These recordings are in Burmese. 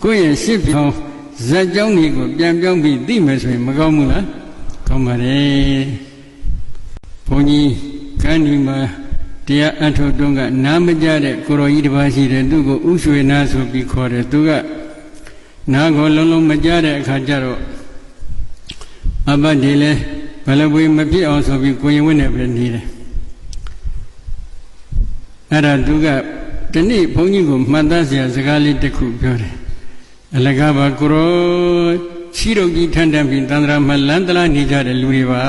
ကိုယ့်ရဲ့ရှစ်ပြောင်းဇက်ကြောင်းတွေကိုပြန်ပြောင်းပြီးသိမယ်ဆိုရင်မကောင်းဘူးလားကောင်းပါတယ်ဘုန်းကြီးကန်းဒီမှာတရားအထုတ်တုန်းကနားမကြတဲ့ကိုရောကြီးတစ်ပါးရှိတယ်သူ့ကိုဥရွှေနာဆိုပြီးခေါ်တယ်သူကနားကိုလုံးလုံးမကြတဲ့အခါကျတော့အဘဒီလဲဘယ်လိုပွေမဖြစ်အောင်ဆိုပြီးကိုရင်ဝင်းနဲ့ပဲနေတယ်အဲ့ဒါသူကဒီနေ့ဘုန်းကြီးကိုမှတ်သားစရာစကားလေးတစ်ခုပြောတယ်အလကားပါကိုရောချီရုပ်ကြီးထန်တန်ပြီးတန္တရာမှာလမ်းတလားနေကြတဲ့လူတွေပါ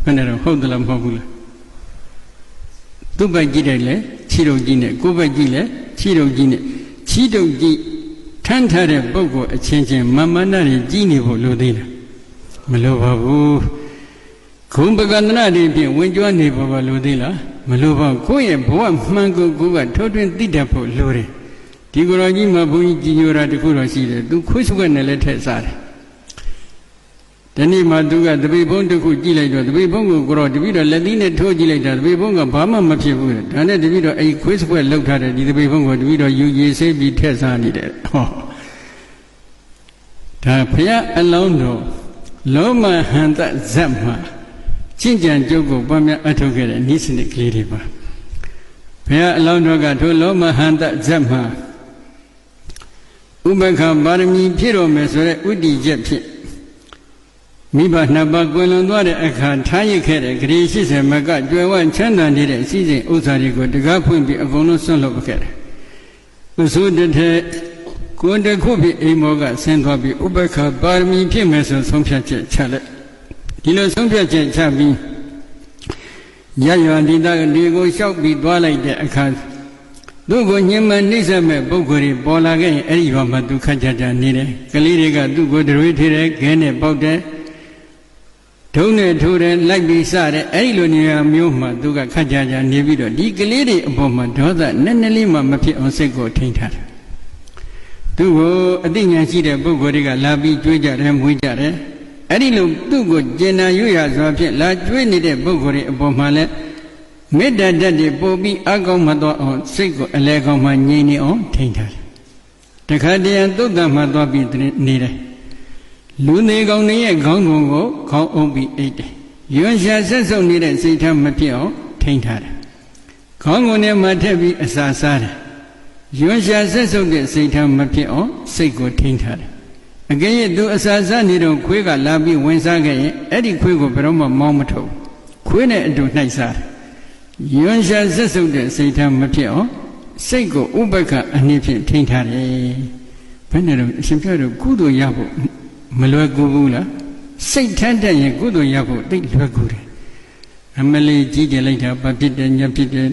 ဘယ်နဲ့တော့ဟုတ်သလားမဟုတ်ဘူးလားသူ့ဘက်ကြည့်တယ်လေချီရုပ်ကြီးနဲ့ကိုယ်ဘက်ကြည့်လေချီရုပ်ကြီးနဲ့ချီတုပ်ကြီးထမ်းထားတဲ့ပုဂ္ဂိုလ်အချင်းချင်းမမနာတွေကြီးနေဖို့လိုသေးလားမလိုပါဘူးဂုံပကန္တနာတွေဖြင့်ဝင်ကြွနေဖို့လိုသေးလားမလိုပါဘူးကိုယ့်ရဲ့ဘဝမှန်ကိုကိုယ်ကထိုးထွင်းသိတတ်ဖို့လိုတယ်ဒီကိုယ်တော်ကြီးမှာဘုန်းကြီးကြီးညိုတာတခုတော့ရှိတယ်သူခွေးစုကနဲ့လည်းထည့်စားတယ်ဒီနေ့မှသူကတပိတ်ဘုံတစ်ခုကြည့်လိုက်တော့တပိတ်ဘုံကိုကိုယ်တော်တပိတော့လက်သီးနဲ့ထိုးကြည့်လိုက်တာတပိတ်ဘုံကဘာမှမဖြစ်ဘူးဒါနဲ့တပိတော့အဲ့ခွေးစုကလောက်ထားတယ်ဒီတပိတ်ဘုံကိုတပိတော့ယူရည်ဆေးပြီးထည့်စားနေတယ်ဟောဒါဘုရားအလောင်းတော်လောမဟန္တဇတ်မှာကျင့်ကြံကြုတ်ကိုပွားများအထုတ်ခဲ့တဲ့နိစ္စနစ်ကလေးတွေပါဘုရားအလောင်းတော်ကထိုလောမဟန္တဇတ်မှာဥပက္ခပါရမီဖြည့်တော်မယ်ဆိုတဲ့ဥတည်ချက်ဖြင့်မိဘနှစ်ပါးကွယ်လွန်သွားတဲ့အခါထားရခဲ့တဲ့ဂရေ80မကကျွယ်ဝချမ်းသာနေတဲ့စီစဉ်ဥစ္စာတွေကိုတကားဖွင့်ပြီးအကုန်လုံးဆွန့်လွတ်ခဲ့တယ်။သူဆိုတဲ့ကိုယ်တခုဖြစ်အိမ်မောကဆင်းသွားပြီးဥပက္ခပါရမီဖြည့်မယ်ဆိုဆုံးဖြတ်ချက်ချလိုက်ဒီလိုဆုံးဖြတ်ချက်ချပြီးရရွာဒီသားတွေကိုလျှောက်ပြီးသွားလိုက်တဲ့အခါသူ့ကိုညှဉ်းပန်းနှိပ်စက်မဲ့ပုဂ္ဂိုလ်တွေပေါ်လာခဲ့ရင်အဲ့ဒီရွာမှာသူခက်ကြကြနေတယ်ကလေးတွေကသူ့ကိုဒရွေးထေတယ်ခဲနဲ့ပေါက်တယ်ဒုံနဲ့ထိုးတယ်လိုက်ပြီးစတယ်အဲ့ဒီလိုနေရာမျိုးမှာသူကခက်ကြကြနေပြီးတော့ဒီကလေးတွေအပေါ်မှာဒေါသနည်းနည်းလေးမှမဖြစ်အောင်စိတ်ကိုထိန်းထားတယ်သူ့ကိုအသိဉာဏ်ရှိတဲ့ပုဂ္ဂိုလ်တွေကလာပြီးကြွေးကြတယ်မွေးကြတယ်အဲ့ဒီလိုသူ့ကိုကျင်နာရွရစွာဖြင့်လာကြွေးနေတဲ့ပုဂ္ဂိုလ်တွေအပေါ်မှာလည်းမေတ္တာဓာတ်တွေပို့ပြီးအကောင်းမသွားအောင်စိတ်ကိုအလဲကောင်းမှငြိမ်နေအောင်ထိန်းထားတယ်တခါတည်းသုတ်တံမှာသွားပြီးနေတယ်လူနေကောင်းရဲ့ခေါင်းကုံကိုခေါင်းအုံးပြီးအိတ်တယ်ရွံရှာဆက်ဆုပ်နေတဲ့စိတ်ထားမဖြစ်အောင်ထိန်းထားတယ်ခေါင်းကုံထဲမှာထည့်ပြီးအစာစားတယ်ရွံရှာဆက်ဆုပ်တဲ့စိတ်ထားမဖြစ်အောင်စိတ်ကိုထိန်းထားတယ်အကယ်၍သူအစာစားနေတော့ခွေးကလာပြီးဝင်စားခဲ့ရင်အဲ့ဒီခွေးကိုဘယ်တော့မှမောင်းမထုတ်ခွေးနဲ့အတူနှိုက်စားတယ်ရွံရှာဆက်ဆုပ်တဲ့စိတ်ထားမဖြစ်အောင်စိတ်ကိုဥပက္ခအနည်းဖြင့်ထိန်းထားတယ်ဘယ်နဲ့တော့အရှင်ပြတော်ကုသိုလ်ရဖို့မလွယ်ကူဘူးလားစိတ်ထက်တဲ့ရင်ကုသိုလ်ရဖို့သိလွယ်ကူတယ်အမလေးကြီးကြလိုက်တာဘာဖြစ်တယ်ညဖြစ်တယ်